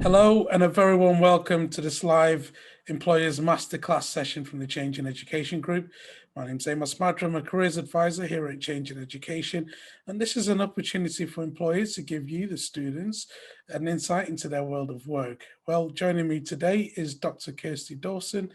Hello and a very warm welcome to this live Employers Masterclass session from the Change in Education Group. My name's Amos Madra, I'm a careers advisor here at Change in Education, and this is an opportunity for employers to give you, the students, an insight into their world of work. Well, joining me today is Dr Kirsty Dawson,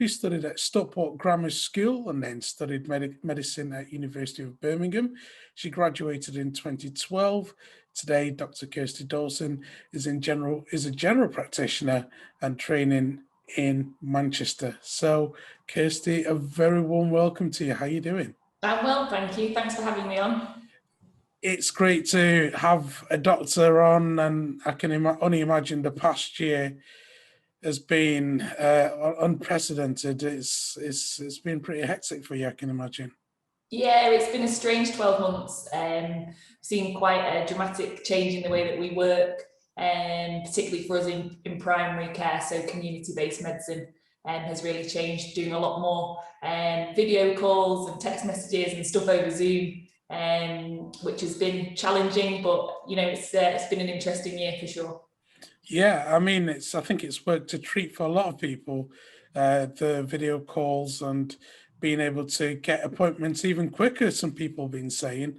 who studied at Stockport Grammar School and then studied medicine at University of Birmingham. She graduated in 2012. Today, Dr. Kirsty Dawson is a general practitioner and training in Manchester. So, Kirsty, a very warm welcome to you. How are you doing? I'm well, thank you. Thanks for having me on. It's great to have a doctor on, and I can only imagine the past year has been unprecedented. It's been pretty hectic for you, I can imagine. Yeah, it's been a strange 12 months. Seen quite a dramatic change in the way that we work, particularly for us in primary care. So community-based medicine has really changed, doing a lot more video calls and text messages and stuff over Zoom, which has been challenging, but you know, it's been an interesting year for sure. Yeah, I mean, I think it's worked a treat for a lot of people, the video calls and being able to get appointments even quicker, some people have been saying,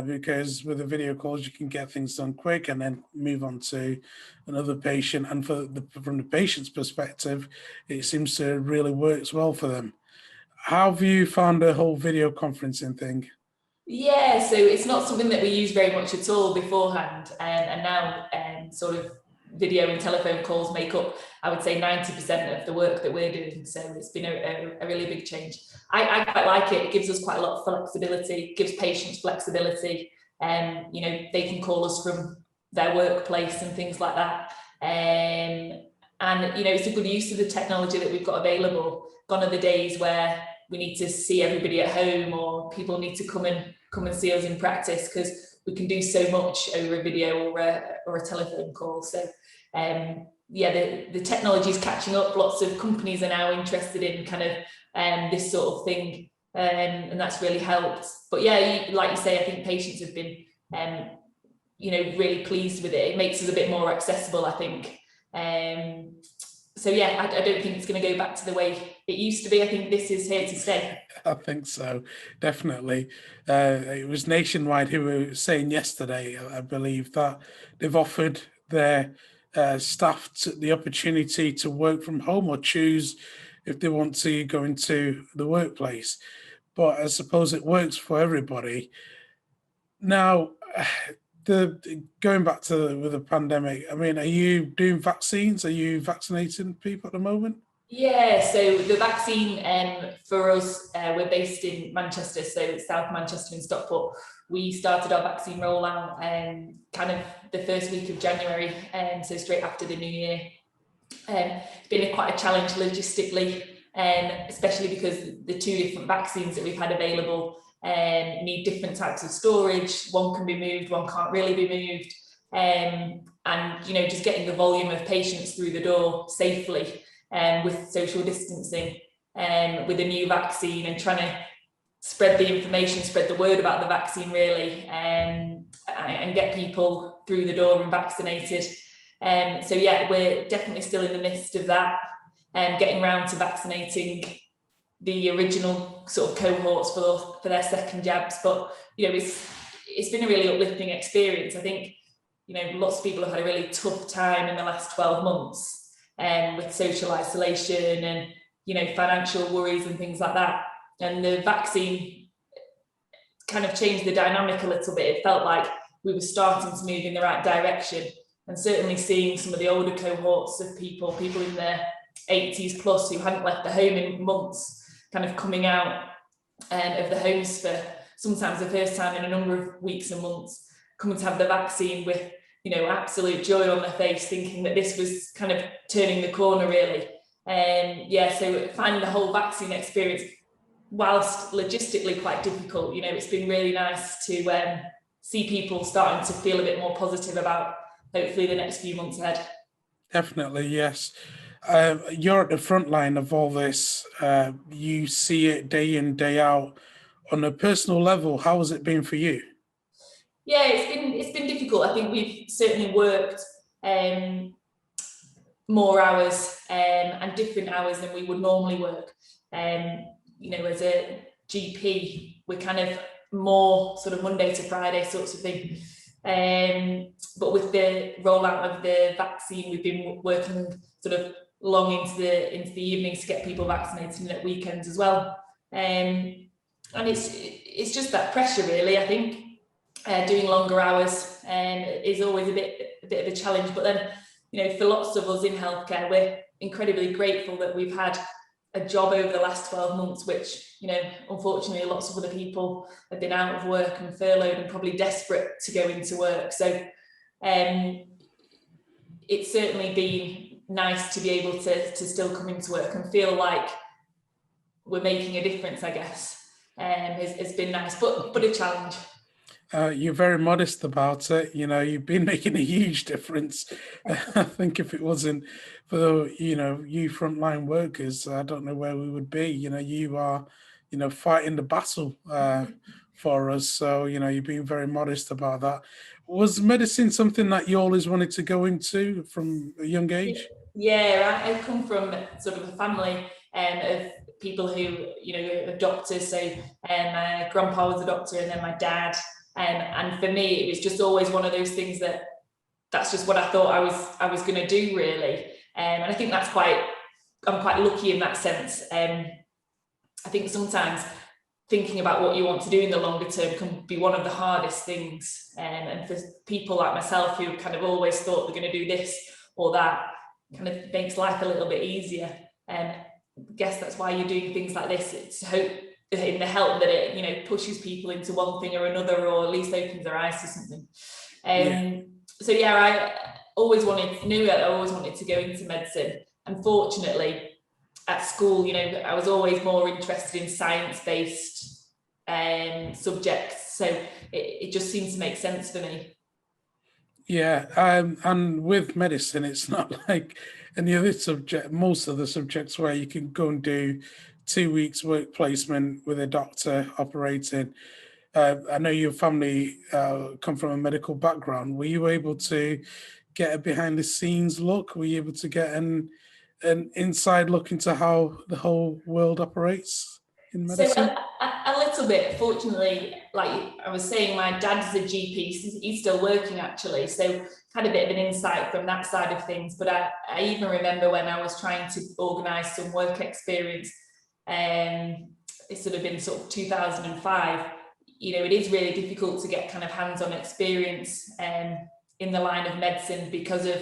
because with the video calls, you can get things done quick and then move on to another patient. And from the patient's perspective, it seems to really works well for them. How have you found the whole video conferencing thing? Yeah, so it's not something that we use very much at all beforehand, and now sort of video and telephone calls make up, I would say, 90% of the work that we're doing. So it's been a really big change. I quite like it. It gives us quite a lot of flexibility, gives patients flexibility, and you know, they can call us from their workplace and things like that. And you know, it's a good use of the technology that we've got available. Gone are the days where we need to see everybody at home, or people need to come and see us in practice, because we can do so much over a video or a telephone call. So yeah, the technology is catching up. Lots of companies are now interested in kind of this sort of thing, and that's really helped. But yeah, like you say, I think patients have been you know, really pleased with it. It makes us a bit more accessible, I think. So yeah, I don't think it's going to go back to the way it used to be. I think this is here to stay. I think so, definitely. It was Nationwide who were saying yesterday, I believe, that they've offered their staff the opportunity to work from home or choose if they want to go into the workplace. But I suppose it works for everybody. Now, going back to with the pandemic, I mean, are you doing vaccines? Are you vaccinating people at the moment? Yeah, so the vaccine for us, we're based in Manchester, so South Manchester in Stockport. We started our vaccine rollout kind of the first week of January, so straight after the new year. It's been quite a challenge logistically, especially because the two different vaccines that we've had available need different types of storage. One can be moved, one can't really be moved. And you know, just getting the volume of patients through the door safely, with social distancing, with a new vaccine, and trying to spread the information, spread the word about the vaccine really, and get people through the door and vaccinated. So yeah, we're definitely still in the midst of that, getting around to vaccinating the original sort of cohorts for their second jabs. But you know, it's been a really uplifting experience. I think, you know, lots of people have had a really tough time in the last 12 months, with social isolation and, you know, financial worries and things like that. And the vaccine kind of changed the dynamic a little bit. It felt like we were starting to move in the right direction, and certainly seeing some of the older cohorts of people in their 80s plus who hadn't left the home in months, kind of coming out of the homes for sometimes the first time in a number of weeks and months, coming to have the vaccine with, you know, absolute joy on their face, thinking that this was kind of turning the corner really. Yeah, so finding the whole vaccine experience, whilst logistically quite difficult, you know, it's been really nice to see people starting to feel a bit more positive about hopefully the next few months ahead. Definitely, yes. You're at the front line of all this. You see it day in, day out. On a personal level, how has it been for you? Yeah, it's been difficult. I think we've certainly worked more hours and different hours than we would normally work. You know, as a GP, we're kind of more sort of Monday to Friday sorts of thing. But with the rollout of the vaccine, we've been working sort of long into the evenings to get people vaccinated, and at weekends as well. And it's just that pressure, really. I think doing longer hours is always a bit of a challenge. But then, you know, for lots of us in healthcare, we're incredibly grateful that we've had a job over the last 12 months, which, you know, unfortunately, lots of other people have been out of work and furloughed and probably desperate to go into work. So it's certainly been nice to be able to still come into work and feel like we're making a difference, I guess. Has been nice, but a challenge. You're very modest about it. You know, you've been making a huge difference. I think if it wasn't for, you know, you frontline workers, I don't know where we would be. You know, you are, you know, fighting the battle for us. So, you know, you've been very modest about that. Was medicine something that you always wanted to go into from a young age? Yeah, I come from sort of a family of people who, you know, are doctors. So my grandpa was a doctor, and then my dad. And for me, it was just always one of those things that's just what I thought I was going to do, really. And I think I'm quite lucky in that sense. I think sometimes thinking about what you want to do in the longer term can be one of the hardest things. And for people like myself who kind of always thought they're going to do this or that, kind of makes life a little bit easier. And I guess that's why you're doing things like this. It's in the help that it, you know, pushes people into one thing or another, or at least opens their eyes to something. So yeah, I always wanted to go into medicine. Unfortunately, at school, you know, I was always more interested in science-based subjects, so it just seems to make sense for me. Yeah, and with medicine, it's not like any other subject. Most of the subjects where you can go and do 2 weeks work placement with a doctor operating. I know your family come from a medical background. Were you able to get a behind the scenes look? Were you able to get an inside look into how the whole world operates in medicine? So a little bit. Fortunately, like I was saying, my dad's a GP. He's still working, actually, so had a bit of an insight from that side of things. But I even remember when I was trying to organise some work experience, it's sort of been sort of 2005. You know, it is really difficult to get kind of hands-on experience in the line of medicine because of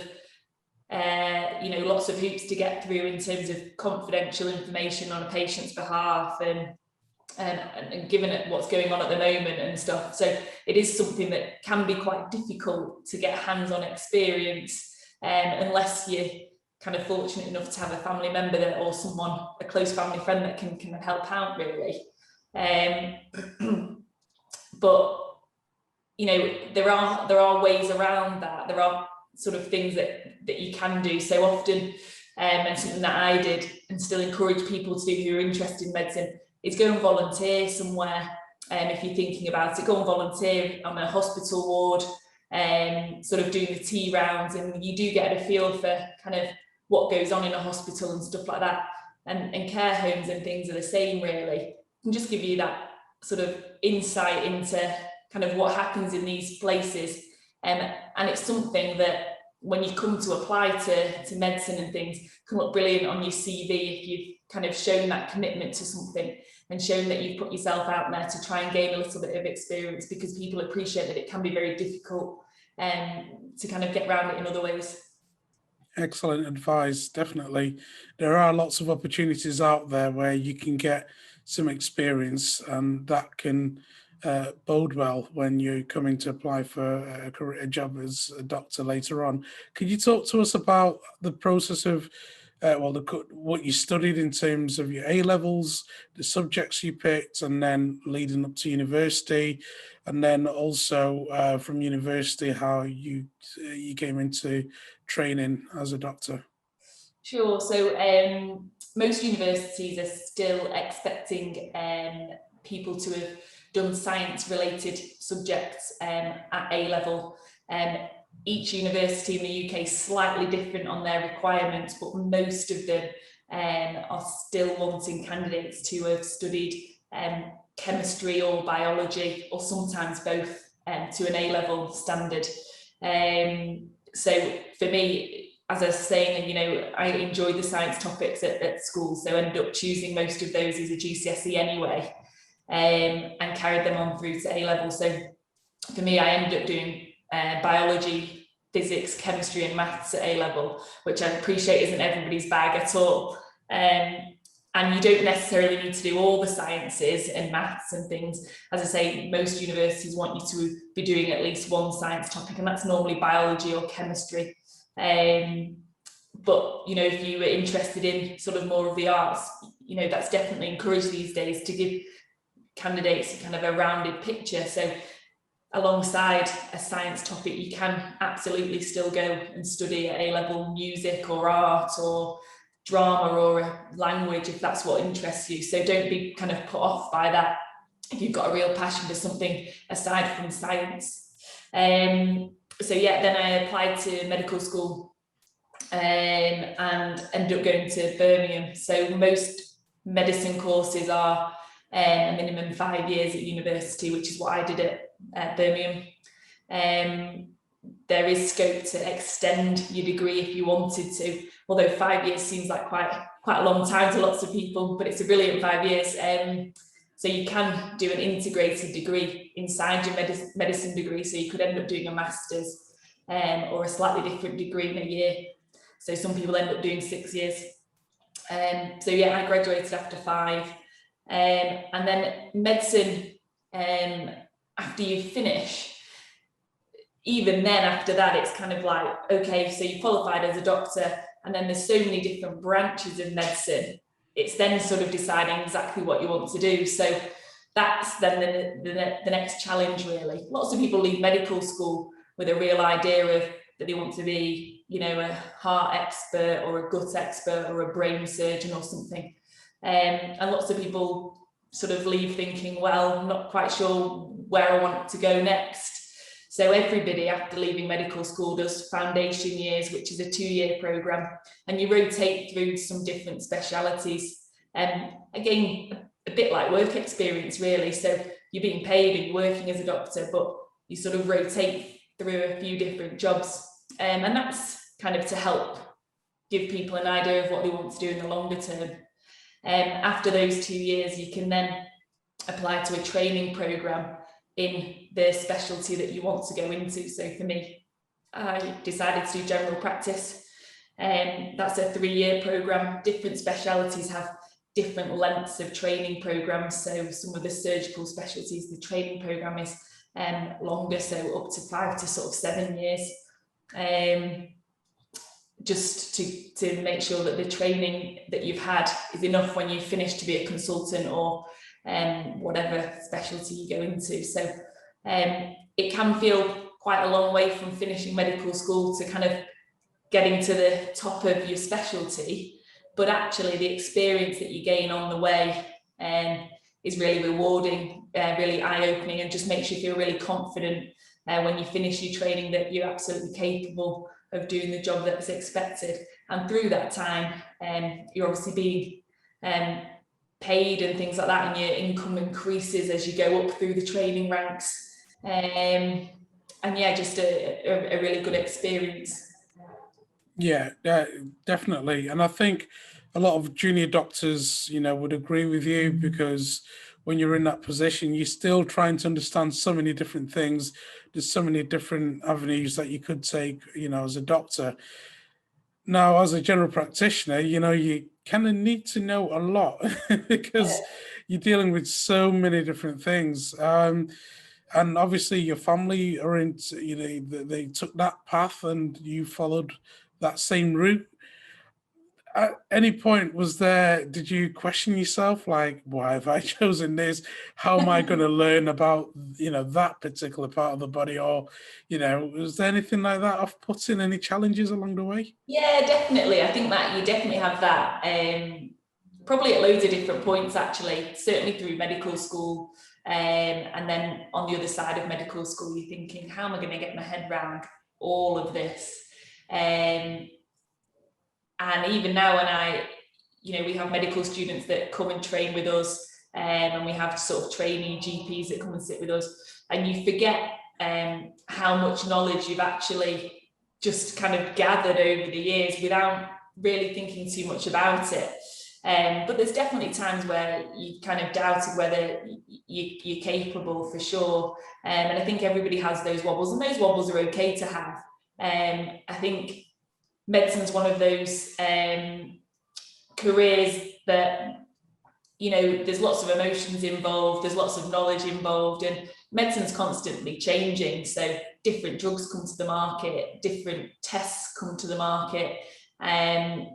you know, lots of hoops to get through in terms of confidential information on a patient's behalf, and given it what's going on at the moment and stuff. So it is something that can be quite difficult to get hands-on experience unless you're kind of fortunate enough to have a family member or someone, a close family friend that can help out, really. But you know, there are ways around that. There are sort of things that you can do. So often, and something that I did and still encourage people to do who are interested in medicine, is go and volunteer somewhere. If you're thinking about it, go and volunteer on a hospital ward, sort of doing the tea rounds, and you do get a feel for kind of what goes on in a hospital and stuff like that. And care homes and things are the same, really. It can just give you that sort of insight into kind of what happens in these places. And it's something that when you come to apply to medicine and things, can look brilliant on your CV if you've kind of shown that commitment to something and shown that you've put yourself out there to try and gain a little bit of experience, because people appreciate that it can be very difficult to kind of get around it in other ways. Excellent advice. Definitely. There are lots of opportunities out there where you can get some experience, and that can bode well when you're coming to apply for a job as a doctor later on. Could you talk to us about the process of what you studied in terms of your A-levels, the subjects you picked, and then leading up to university, and then also from university, how you came into training as a doctor? Sure. So most universities are still expecting people to have done science related subjects at A level. Each university in the UK is slightly different on their requirements, but most of them are still wanting candidates to have studied chemistry or biology, or sometimes both, to an A-level standard. So for me, as I was saying, you know, I enjoy the science topics at school, so I ended up choosing most of those as a GCSE anyway, and carried them on through to A-level. So for me, I ended up doing biology, physics, chemistry and maths at A-level, which I appreciate isn't everybody's bag at all. And you don't necessarily need to do all the sciences and maths and things. As I say, most universities want you to be doing at least one science topic, and that's normally biology or chemistry. But, you know, if you were interested in sort of more of the arts, you know, that's definitely encouraged these days to give candidates kind of a rounded picture. So alongside a science topic, you can absolutely still go and study at A-level music or art or drama or a language if that's what interests you. So don't be kind of put off by that if you've got a real passion for something aside from science. So yeah, then I applied to medical school and ended up going to Birmingham. So most medicine courses are a minimum 5 years at university, which is what I did at Birmingham. There is scope to extend your degree if you wanted to, although 5 years seems like quite a long time to lots of people, but it's a brilliant 5 years. So you can do an integrated degree inside your medicine degree, so you could end up doing a master's or a slightly different degree in a year. So some people end up doing 6 years. So yeah, I graduated after 5. And then medicine, after you finish, even then after that, it's kind of like, okay, so you qualified as a doctor, and then there's so many different branches of medicine. It's then sort of deciding exactly what you want to do. So that's then the next challenge, really. Lots of people leave medical school with a real idea of that they want to be, you know, a heart expert or a gut expert or a brain surgeon or something. And lots of people sort of leave thinking, well, I'm not quite sure where I want to go next. So everybody after leaving medical school does foundation years, which is a 2-year program, and you rotate through some different specialities. Again, a bit like work experience, really. So you're being paid and you're working as a doctor, but you sort of rotate through a few different jobs. And that's kind of to help give people an idea of what they want to do in the longer term. After those 2 years, you can then apply to a training program in the specialty that you want to go into. So for me, I decided to do general practice, and that's a 3-year program. Different specialties have different lengths of training programs. So some of the surgical specialties, the training program is longer, so up to 5 to sort of 7 years. Just to make sure that the training that you've had is enough when you finish to be a consultant or whatever specialty you go into. So it can feel quite a long way from finishing medical school to kind of getting to the top of your specialty, but actually the experience that you gain on the way is really rewarding, really eye-opening, and just makes you feel really confident when you finish your training that you're absolutely capable of doing the job that's expected. And through that time, you're obviously being paid and things like that, and your income increases as you go up through the training ranks. And yeah, just a really good experience. Yeah, definitely. And I think a lot of junior doctors, you know, would agree with you, because when you're in that position, you're still trying to understand so many different things. There's so many different avenues that you could take, you know, as a doctor. Now, as a general practitioner, you know, you kind of need to know a lot because you're dealing with so many different things. And obviously your family are into, you know, they took that path and you followed that same route. At any point, did you question yourself, like, why have I chosen this? How am I going to learn about, you know, that particular part of the body? Or, you know, was there anything like that off-putting, any challenges along the way? Yeah, definitely. I think that you definitely have that, probably at loads of different points, actually, certainly through medical school. And then on the other side of medical school, you're thinking, how am I going to get my head around all of this? And even now when we have medical students that come and train with us, and we have sort of trainee GPs that come and sit with us, and you forget how much knowledge you've actually just kind of gathered over the years without really thinking too much about it. But there's definitely times where you kind of doubted whether you're capable, for sure. And I think everybody has those wobbles, and those wobbles are okay to have. I think medicine's one of those careers that, there's lots of emotions involved, there's lots of knowledge involved, and medicine's constantly changing. So different drugs come to the market, different tests come to the market, and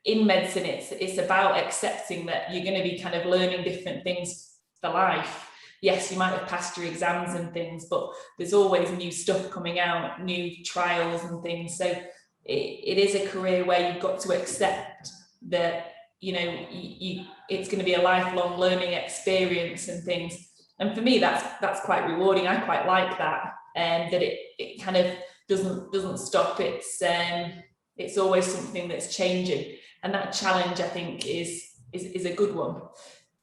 in medicine, it's about accepting that you're going to be kind of learning different things for life. Yes, you might have passed your exams and things, but there's always new stuff coming out, new trials and things. So it is a career where you've got to accept that, it's going to be a lifelong learning experience and things. And for me, that's quite rewarding. I quite like that, and that it kind of doesn't stop. It's always something that's changing, and that challenge, I think, is a good one.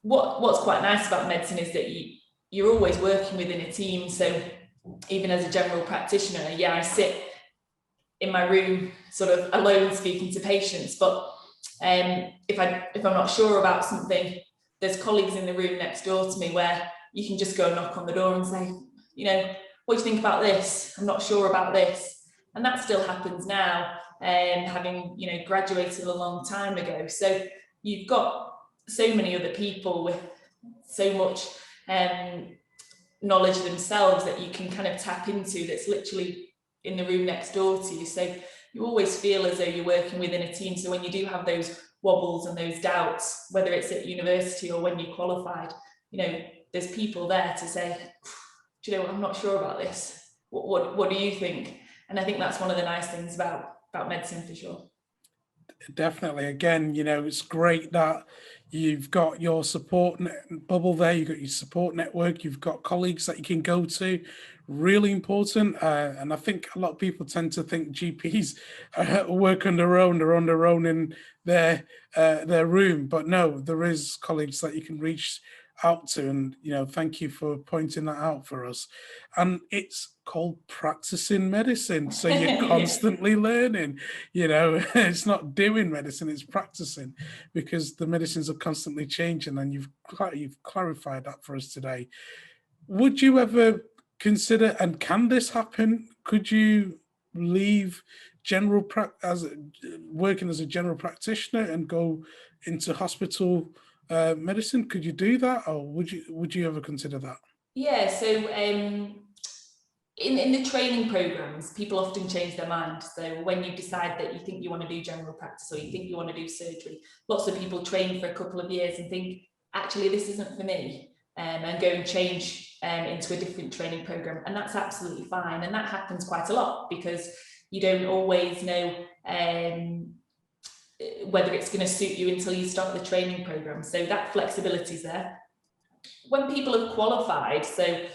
What's quite nice about medicine is that you're always working within a team. So even as a general practitioner, I sit in my room sort of alone speaking to patients, but if I'm not sure about something, there's colleagues in the room next door to me where you can just go knock on the door and say, what do you think about this? I'm not sure about this. And that still happens now, having graduated a long time ago. So you've got so many other people with so much knowledge themselves that you can kind of tap into, that's literally in the room next door to you. So you always feel as though you're working within a team. So when you do have those wobbles and those doubts, whether it's at university or when you qualified, there's people there to say, do you know what, I'm not sure about this. What do you think? And I think that's one of the nice things about medicine, for sure. Definitely. Again, it's great that you've got your support bubble there. You've got your support network. You've got colleagues that you can go to. Really important. And I think a lot of people tend to think GPs work on their own. They're on their own in their room. But no, there is colleagues that you can reach out to, and thank you for pointing that out for us. And it's called practicing medicine, so you're constantly learning. It's not doing medicine, it's practicing, because the medicines are constantly changing, and you've clarified that for us today. Would you ever consider, and can this happen, could you leave working as a general practitioner and go into hospital medicine? Could you do that, or would you ever consider that? Yeah, so in the training programs, people often change their mind. So when you decide that you think you want to do general practice, or you think you want to do surgery, lots of people train for a couple of years and think, actually, this isn't for me, and go and change into a different training program. And that's absolutely fine. And that happens quite a lot, because you don't always know whether it's going to suit you until you start the training program. So that flexibility is there. When people have qualified, so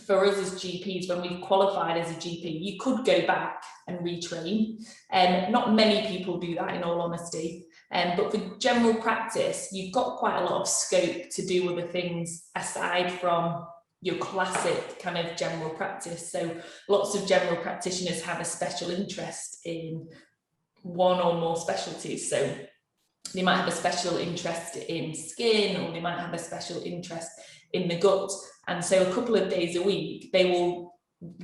for us as GPs, when we've qualified as a GP, you could go back and retrain. Not many people do that, in all honesty. But for general practice, you've got quite a lot of scope to do other things aside from your classic kind of general practice. So lots of general practitioners have a special interest in one or more specialties. So they might have a special interest in skin, or they might have a special interest in the gut. And so a couple of days a week, they will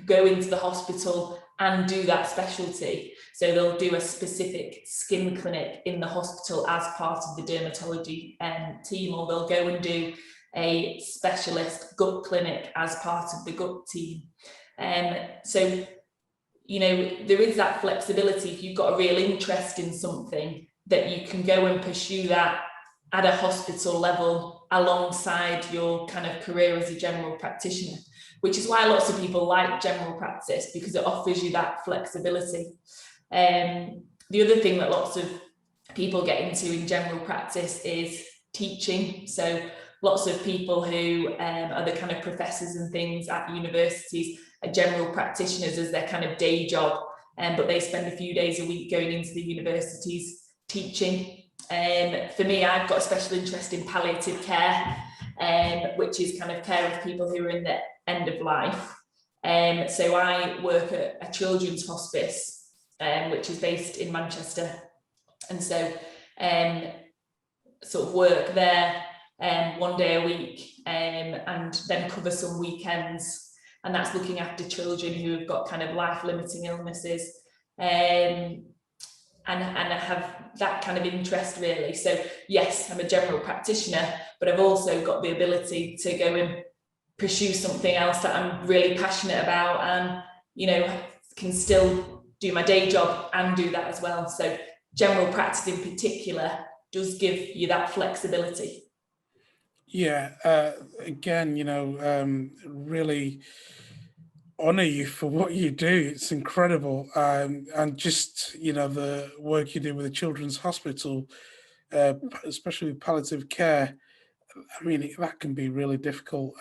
go into the hospital and do that specialty. So they'll do a specific skin clinic in the hospital as part of the dermatology team, or they'll go and do a specialist gut clinic as part of the gut team. So there is that flexibility. If you've got a real interest in something, that you can go and pursue that at a hospital level alongside your kind of career as a general practitioner, which is why lots of people like general practice, because it offers you that flexibility. The other thing that lots of people get into in general practice is teaching. So lots of people who are the kind of professors and things at universities are general practitioners as their kind of day job, but they spend a few days a week going into the universities teaching. For me, I've got a special interest in palliative care, which is kind of care of people who are in the end of life. So I work at a children's hospice, which is based in Manchester, and so sort of work there 1 day a week, and then cover some weekends, and that's looking after children who have got kind of life-limiting illnesses, and I have that kind of interest really. So yes, I'm a general practitioner, but I've also got the ability to go and pursue something else that I'm really passionate about, and you know, can still do my day job and do that as well. So general practice in particular does give you that flexibility. Yeah, again, you know, really honor you for what you do. It's incredible. And just, you know, the work you do with the Children's Hospital, especially with palliative care, I mean, that can be really difficult.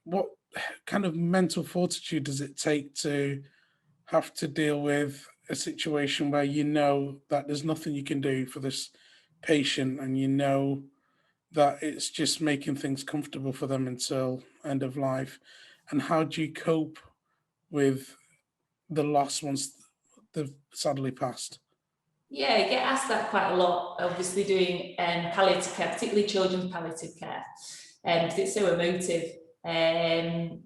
What kind of mental fortitude does it take to have to deal with a situation where you know that there's nothing you can do for this patient, and you know that it's just making things comfortable for them until end of life? And how do you cope with the loss once they've sadly passed? Yeah, I get asked that quite a lot, obviously doing palliative care, particularly children's palliative care, because it's so emotive, and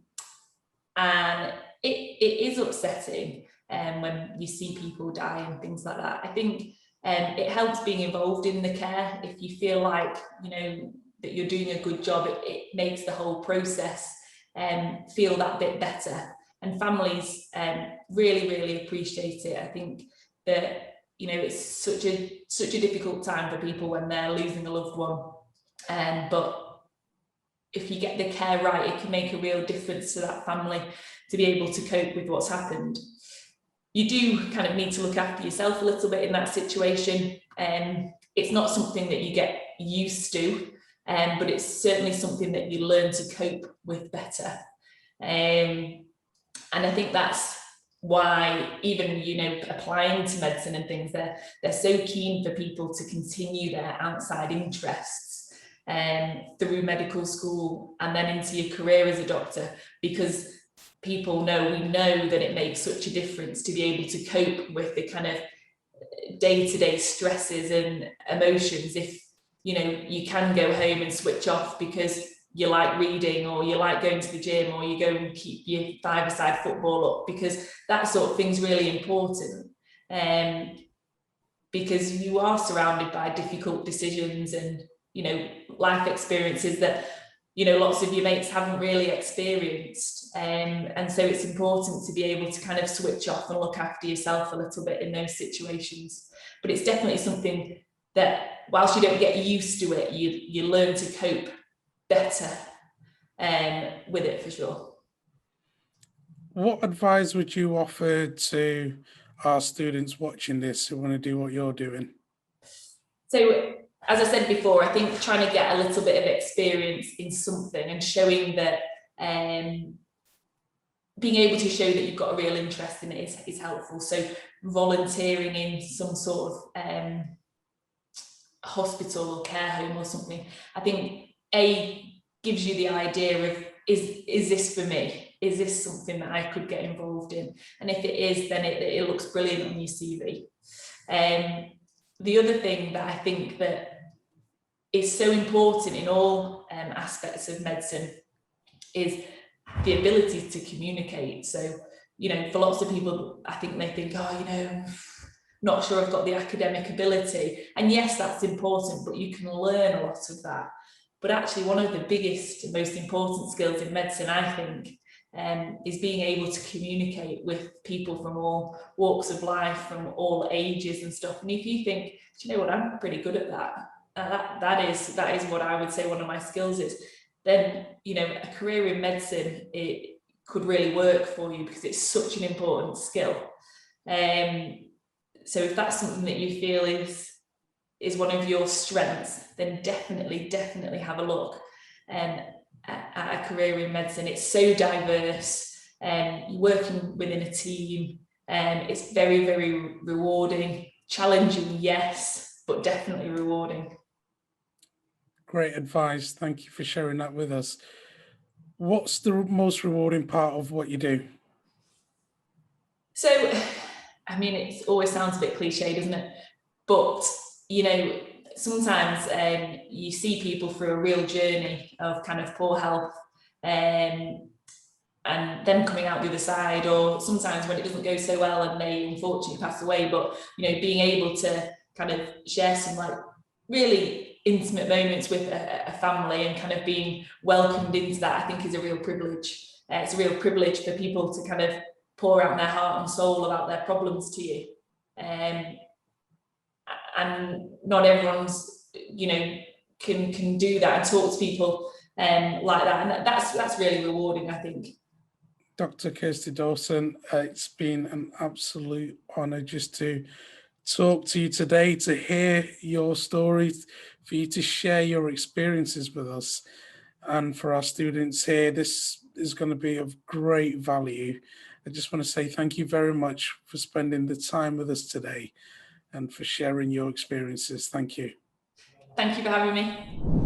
it is upsetting when you see people die and things like that. I think it helps being involved in the care. If you feel like, you know, that you're doing a good job, it makes the whole process feel that bit better. And families really appreciate it. I think that, you know, it's such a difficult time for people when they're losing a loved one, but if you get the care right, it can make a real difference to that family to be able to cope with what's happened. You do kind of need to look after yourself a little bit in that situation. It's not something that you get used to, but it's certainly something that you learn to cope with better. And I think that's why even, you know, applying to medicine and things, they're so keen for people to continue their outside interests through medical school and then into your career as a doctor, because we know that it makes such a difference to be able to cope with the kind of day-to-day stresses and emotions. If, you know, you can go home and switch off because you like reading, or you like going to the gym, or you go and keep your five-a-side football up, because that sort of thing's really important, because you are surrounded by difficult decisions and, you know, life experiences that, you know, lots of your mates haven't really experienced, and so it's important to be able to kind of switch off and look after yourself a little bit in those situations. But it's definitely something that, whilst you don't get used to it, you learn to cope better with it, for sure. What advice would you offer to our students watching this who want to do what you're doing? So, as I said before, I think trying to get a little bit of experience in something and showing that, being able to show that you've got a real interest in it is helpful. So volunteering in some sort of hospital or care home or something, I think gives you the idea of, is this for me? Is this something that I could get involved in? And if it is, then it looks brilliant on your CV. The other thing that I think that is so important in all aspects of medicine is the ability to communicate. So, you know, for lots of people, I think they think, oh, you know, not sure I've got the academic ability. And yes, that's important, but you can learn a lot of that. But actually, one of the biggest and most important skills in medicine, I think, is being able to communicate with people from all walks of life, from all ages and stuff. And if you think, do you know what, I'm pretty good at that. That is what I would say one of my skills is. Then, you know, a career in medicine, it could really work for you, because it's such an important skill. So if that's something that you feel is is one of your strengths, then definitely have a look at a career in medicine. It's so diverse, you're working within a team, it's very, very rewarding, challenging, yes, but definitely rewarding. Great advice. Thank you for sharing that with us. What's the most rewarding part of what you do? So, I mean, it always sounds a bit cliche, doesn't it? But, you know, sometimes you see people through a real journey of kind of poor health, and them coming out the other side, or sometimes when it doesn't go so well and they unfortunately pass away. But, you know, being able to kind of share some like really intimate moments with a family and kind of being welcomed into that, I think is a real privilege. It's a real privilege for people to kind of pour out their heart and soul about their problems to you. And not everyone's, you know, can do that and talk to people like that. And that's really rewarding, I think. Dr. Kirsty Dawson, it's been an absolute honour just to talk to you today, to hear your stories, for you to share your experiences with us. And for our students here, this is going to be of great value. I just want to say thank you very much for spending the time with us today and for sharing your experiences. Thank you. Thank you for having me.